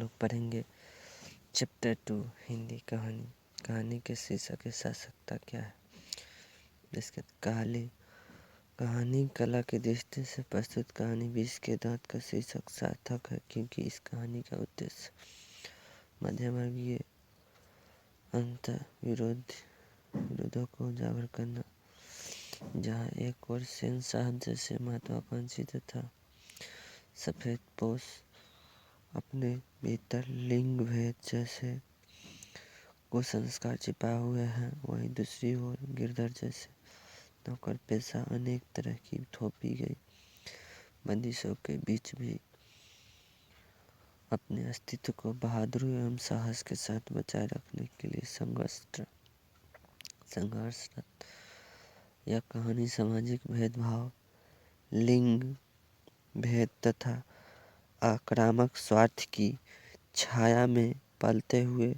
लोग पढ़ेंगे चैप्टर 2 हिंदी कहानी। कहानी के शीर्षक है शासकता क्या है। इसके कहानी कला की दृष्टि से प्रस्तुत कहानी बीस के दांत का शीर्षक सार्थक है, क्योंकि इस कहानी का उद्देश्य मध्यवर्गीय विरोधों को उजागर करना, जहाँ एक और सेन साहब जैसे महत्वाकांक्षी तथा सफेदपोश अपने भीतर लिंग भेद जैसे कुसंस्कार छिपाए हुए हैं, वहीं दूसरी ओर गिरधर जैसे नौकर पेशा अनेक तरह की थोपी गई बंदिशों के बीच भी अपने अस्तित्व को बहादुरी एवं साहस के साथ बचाए रखने के लिए संघर्षरत। यह कहानी सामाजिक भेदभाव, लिंग भेद तथा आक्रामक स्वार्थ की छाया में पलते हुए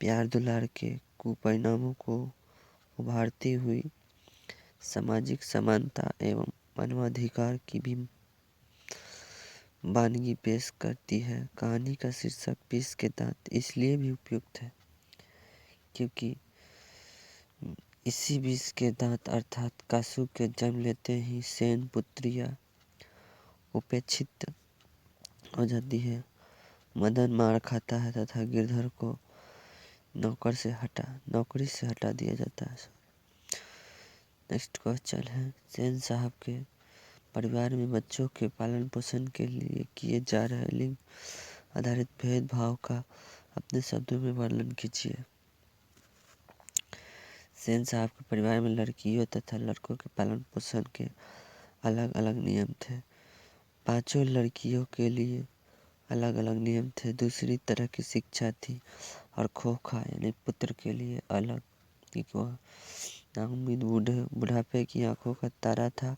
प्यार दुलार के कुपरिणामों को उभारती हुई सामाजिक समानता एवं मानवाधिकार की भी वानगी पेश करती है। कहानी का शीर्षक बीस के दांत इसलिए भी उपयुक्त है क्योंकि इसी बीस के दांत अर्थात कासू के जन्म लेते ही सेन पुत्रिया उपेक्षित हो जाती है। मदन मार खाता है तथा गिरधर को नौकरी से हटा दिया जाता है। नेक्स्ट क्वेश्चन है, सेन साहब के परिवार में बच्चों के पालन पोषण के लिए किए जा रहे लिंग आधारित भेदभाव का अपने शब्दों में वर्णन कीजिए। सेन साहब के परिवार में लड़कियों तथा लड़कों के पालन पोषण के अलग अलग नियम थे। पांचों लड़कियों के लिए अलग अलग नियम थे। दूसरी तरह की शिक्षा थी और खोखा यानी पुत्र के लिए अलग, क्योंकि वह नाउम्मीद बुढ़ापे की आंखों का तारा था।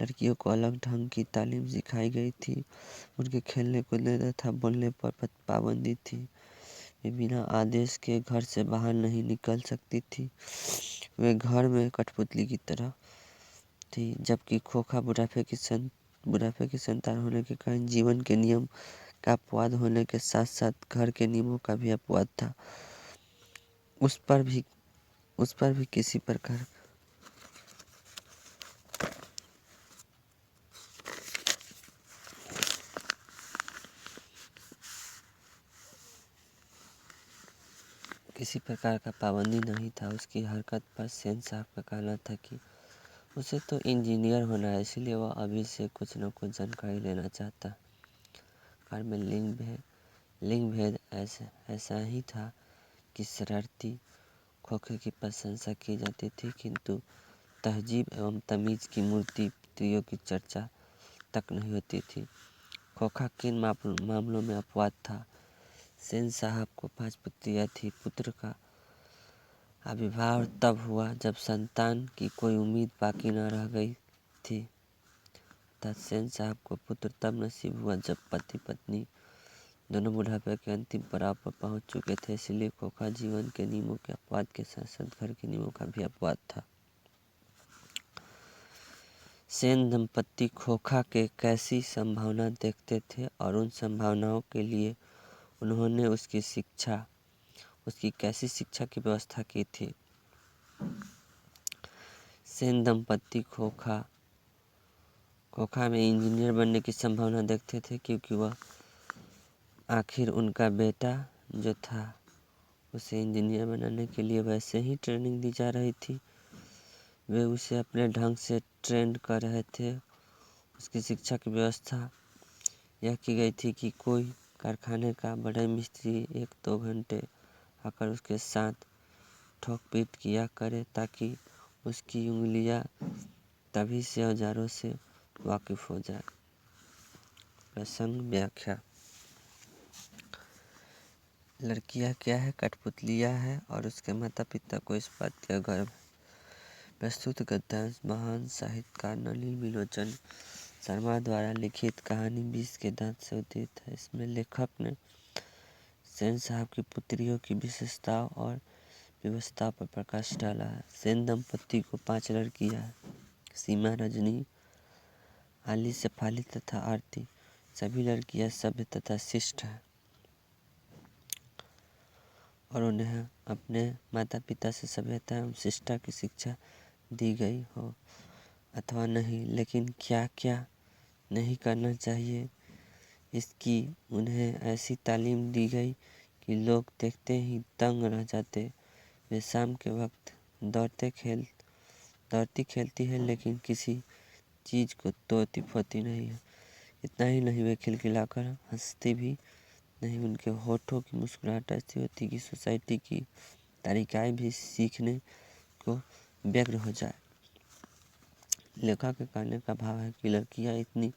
लड़कियों को अलग ढंग की तालीम सिखाई गई थी। उनके खेलने कूदने तथा बोलने पर पाबंदी थी। वे बिना आदेश के घर से बाहर नहीं निकल सकती थी। वे घर में कठपुतली की तरह थी, जबकि खोखा बुढ़ापे की संतान होने के कारण जीवन के नियम का अपवाद होने के साथ साथ घर के नियमों का भी अपवाद था। उस पर भी किसी प्रकार का पाबंदी नहीं था। उसकी हरकत पर सेन साहब का कहना था कि उसे तो इंजीनियर होना है, इसलिए वह अभी से कुछ न कुछ जानकारी लेना चाहता। घर में लिंग भेद ऐसा ही था कि शरारती खोखे की प्रशंसा की जाती थी, किंतु तहजीब एवं तमीज की मूर्ति पुत्रियों की चर्चा तक नहीं होती थी। खोखा किन मामलों में अपवाद था। सेन साहब को 5 पुत्रियां थी। पुत्र का आविर्भाव तब हुआ जब संतान की कोई उम्मीद बाकी न रह गई थी, तथा सेन साहब को पुत्र तब नसीब हुआ जब पति पत्नी दोनों बुढ़ापे के अंतिम पड़ाव पर पहुंच चुके थे। इसलिए खोखा जीवन के नियमों के अपवाद के साथ साथ घर के नियमों का भी अपवाद था। सेन दंपत्ति खोखा के कैसी संभावना देखते थे और उन संभावनाओं के लिए उन्होंने उसकी कैसी शिक्षा की व्यवस्था की थी। सेन दंपत्ति खोखा में इंजीनियर बनने की संभावना देखते थे, क्योंकि वह आखिर उनका बेटा जो था उसे इंजीनियर बनाने के लिए वैसे ही ट्रेनिंग दी जा रही थी। वे उसे अपने ढंग से ट्रेंड कर रहे थे। उसकी शिक्षा की व्यवस्था यह की गई थी कि कोई कारखाने का बड़ा मिस्त्री 1-2 घंटे आकर उसके साथ ठोक पीट किया करे, ताकि उसकी उंगलियां तभी से औजारों से वाकिफ हो जाए। प्रसंग व्याख्या। लड़कियां क्या है? कठपुतलियां है और उसके माता पिता को इस बात का गर्व है। प्रस्तुत गद्यांश महान साहित्यकार नलिनी बिलोचन शर्मा द्वारा लिखित कहानी 20 के दांत से उद्धृत है। इसमें लेखक ने सेन साहब की पुत्रियों की विशेषताओं और व्यवस्था पर प्रकाश डाला है। सेन दंपत्ति को 5 लड़कियां हैं। सीमा, रजनी, आली, शेफाली तथा आरती। सभी लड़कियां सभ्य तथा शिष्ट हैं। और उन्हें अपने माता पिता से सभ्यता एवं शिष्टा की शिक्षा दी गई हो अथवा नहीं, लेकिन क्या क्या नहीं करना चाहिए इसकी उन्हें ऐसी तालीम दी गई कि लोग देखते ही दंग रह जाते। वे शाम के वक्त दौड़ती खेलती है, लेकिन किसी चीज़ को तोड़ती फोड़ती नहीं है। इतना ही नहीं, वे खिलखिलाकर हंसती भी नहीं। उनके होठों की मुस्कुराहट ऐसी होती कि सोसाइटी की तारिकाएँ भी सीखने को व्यग्र हो जाए। लेखक के कहने का भाव है कि लड़कियां इतनी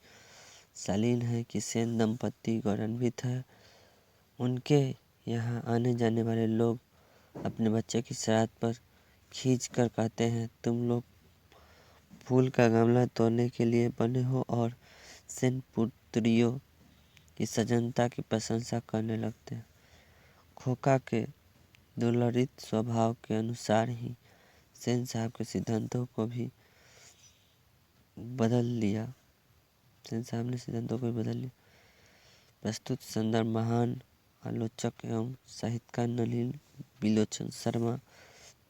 शालीन है कि सेन दंपत्ति गौरवान्वित है। उनके यहाँ आने जाने वाले लोग अपने बच्चे की श्राद्ध पर खींच कर कहते हैं, तुम लोग फूल का गमला तोड़ने के लिए बने हो, और सेन पुत्रियों की सजनता की प्रशंसा करने लगते हैं। खोखा के दुर्ललित स्वभाव के अनुसार ही सेन साहब के सिद्धांतों को भी बदल लिया। सेन साहब ने सिद्धांतों को भी बदल लिया। प्रस्तुत संदर्भ महान आलोचक एवं साहित्यकार नलिन बिलोचन शर्मा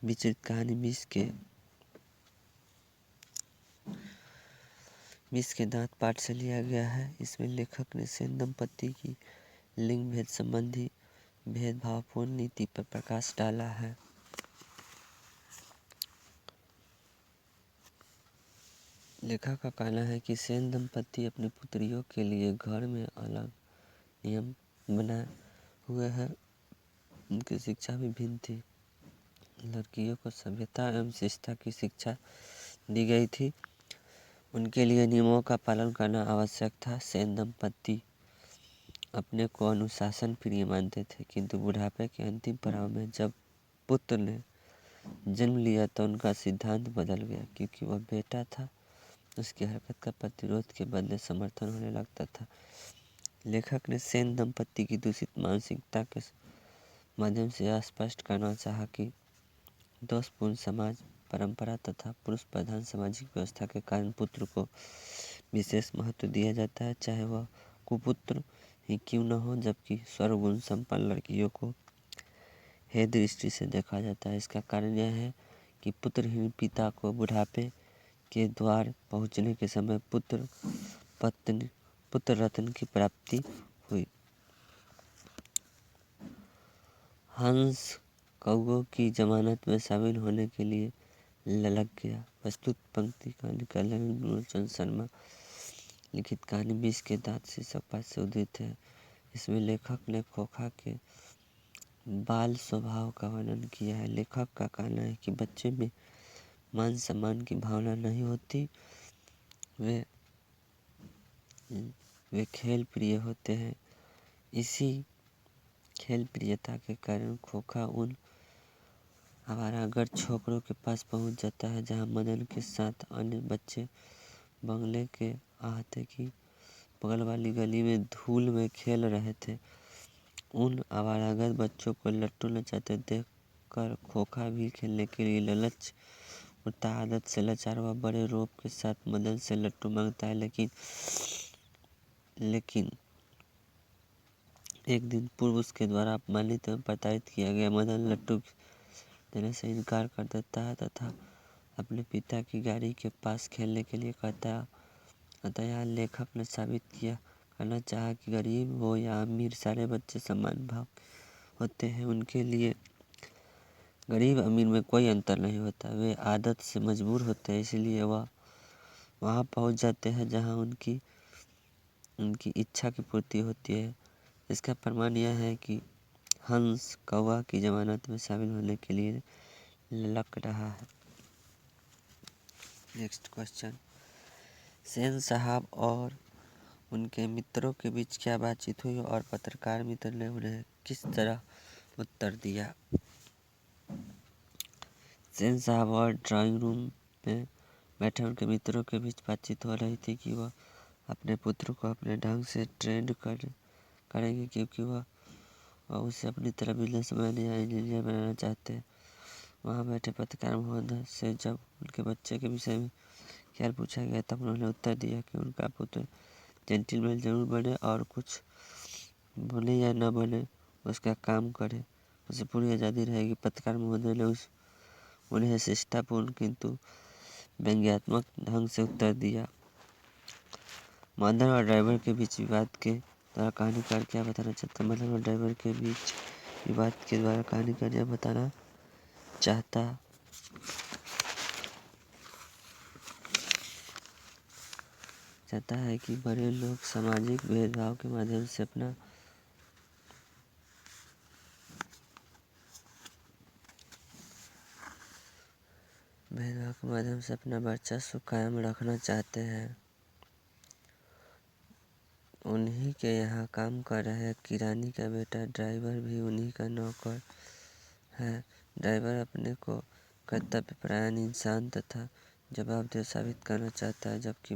विचलित कहानी 20 के दांत पाठ से लिया गया है। इसमें लेखक ने सेन दंपत्ति की लिंग भेद संबंधी भेदभावपूर्ण नीति पर प्रकाश डाला है। लेखक का कहना है कि सेन दंपत्ति अपनी पुत्रियों के लिए घर में अलग नियम बनाए हुए हैं। उनकी शिक्षा भी भिन्न थी। लड़कियों को सभ्यता एवं शिष्टा की शिक्षा दी गई थी। उनके लिए नियमों का पालन करना आवश्यक था। सेन दंपत्ति अपने को अनुशासन प्रिय मानते थे, किंतु बुढ़ापे के अंतिम पड़ाव में जब पुत्र ने जन्म लिया तो उनका सिद्धांत बदल गया। क्योंकि वह बेटा था, उसकी हरकत का प्रतिरोध के बदले समर्थन होने लगता था। लेखक ने सेन दंपत्ति की दूषित मानसिकता के माध्यम से यह स्पष्ट करना चाहा कि दोषपूर्ण समाज परंपरा तथा पुरुष प्रधान सामाजिक व्यवस्था के कारण पुत्र को विशेष महत्व दिया जाता है, चाहे वह कुपुत्र ही क्यों न हो, जबकि सर्वगुण संपन्न लड़कियों को हे दृष्टि से देखा जाता है। इसका कारण यह है कि पुत्रहीन पिता को बुढ़ापे के द्वार पहुंचने के समय पुत्र रत्न की प्राप्ति हुई। हंस कौओं की जमानत में शामिल होने के लिए ललक गया। प्रस्तुत पंक्ति कहानी नलिन बिलोचन शर्मा लिखित कहानी 20 के दांत शीर्षक पाठ से उद्धृत है। इसमें लेखक ने खोखा के बाल स्वभाव का वर्णन किया है। लेखक का कहना है कि बच्चे में मान सम्मान की भावना नहीं होती। वे खेल प्रिय होते हैं। इसी खेल प्रियता के कारण खोखा उन आवारागर्द छोकरों के पास पहुंच जाता है जहां मदन के साथ अन्य बच्चे बंगले के आहते की बगल वाली गली में धूल में खेल रहे थे। उन आवारागर्द बच्चों को लट्टू नचाते देखकर खोखा भी खेलने के लिए ललच उठता। आदत से लाचार वह बड़े रौब के साथ मदन से लट्टू मांगता है, लेकिन एक दिन पूर्व उसके द्वारा अपमानित एवं प्रताड़ित किया गया मदन लट्टू देने से इनकार कर देता है तथा अपने पिता की गाड़ी के पास खेलने के लिए कहता है। अतः यहाँ लेखक ने साबित करना चाहा कि गरीब हो या अमीर, सारे बच्चे समान भाव होते हैं। उनके लिए गरीब अमीर में कोई अंतर नहीं होता। वे आदत से मजबूर होते हैं, इसलिए वह वहाँ पहुँच जाते हैं जहाँ उनकी इच्छा की पूर्ति होती है। इसका प्रमाण यह है कि हंस कौवा की जमानत में शामिल होने के लिए ललक रहा है। नेक्स्ट क्वेश्चन, सेन साहब और उनके मित्रों के बीच क्या बातचीत हुई और पत्रकार मित्र ने उन्हें किस तरह उत्तर दिया। सेन साहब और ड्राइंग रूम में बैठे उनके मित्रों के बीच बातचीत हो रही थी कि वह अपने पुत्र को अपने ढंग से ट्रेंड करेंगे, क्योंकि वह उसे अपनी तरह बिजनेसमैन या इंजीनियर बनाना चाहते हैं। वहाँ बैठे पत्रकार महोदय से जब उनके बच्चे के विषय में ख्याल पूछा गया तब उन्होंने उत्तर दिया कि उनका पुत्र जेंटिलमैन जरूर बने और कुछ बने या न बने उसका काम करे। उसे पूरी आज़ादी रहेगी। पत्रकार महोदय ने उन्हें शिष्टापूर्ण किंतु व्यंग्यात्मक ढंग से उत्तर दिया। मदन और ड्राइवर के बीच विवाद के द्वारा कहानीकार क्या बताना चाहता है? मदन और ड्राइवर के बीच विवाद के द्वारा कहानीकार यह बताना चाहता है कि बड़े लोग सामाजिक भेदभाव के माध्यम से अपना वर्चस्व कायम रखना चाहते हैं। उन्हीं के यहाँ काम कर रहे किरानी का बेटा ड्राइवर भी उन्हीं का नौकर है। ड्राइवर अपने को कर्तव्यपरायण इंसान तथा जवाबदेह साबित करना चाहता है, जबकि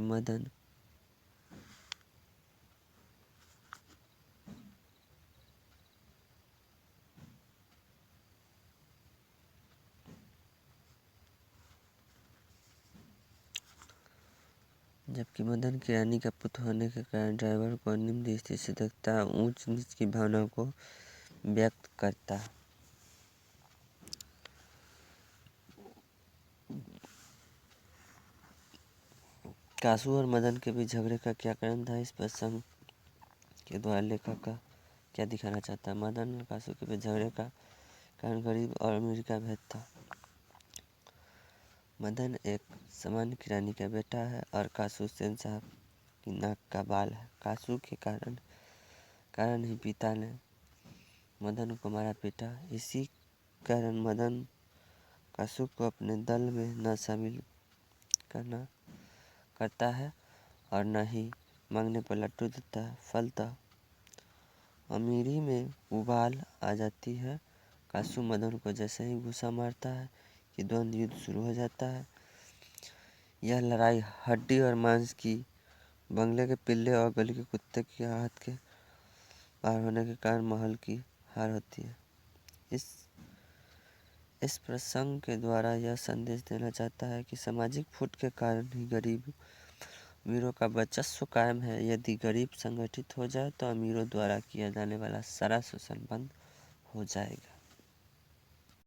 मदन किरानी का पुत्र होने के कारण ड्राइवर को निम्न दृष्टि से देखता है, ऊंच नीच की भावना को व्यक्त करता है। कासू और मदन के बीच झगड़े का क्या कारण था? इस प्रसंग के द्वारा लेखक का क्या दिखाना चाहता है? मदन और कासू के बीच झगड़े का कारण गरीब और अमीर का भेद था। मदन एक सामान्य किरानी का बेटा है और कासू सेन साहब की नाक का बाल है। कासू के कारण ही पिता ने मदन को मारा पीटा। इसी कारण मदन कासू को अपने दल में न शामिल करता है और न ही मांगने पर लट्टू देता है। फलतः अमीरी में उबाल आ जाती है। कासू मदन को जैसे ही गुस्सा मारता है कि द्वंद्व युद्ध शुरू हो जाता है। यह लड़ाई हड्डी और मांस की, बंगले के पिल्ले और गली के कुत्ते की हाथ के बाहर होने के कारण महल की हार होती है। इस प्रसंग के द्वारा यह संदेश देना चाहता है कि सामाजिक फूट के कारण ही गरीब अमीरों का वर्चस्व कायम है। यदि गरीब संगठित हो जाए तो अमीरों द्वारा किया जाने वाला सारा शोषण बंद हो जाएगा।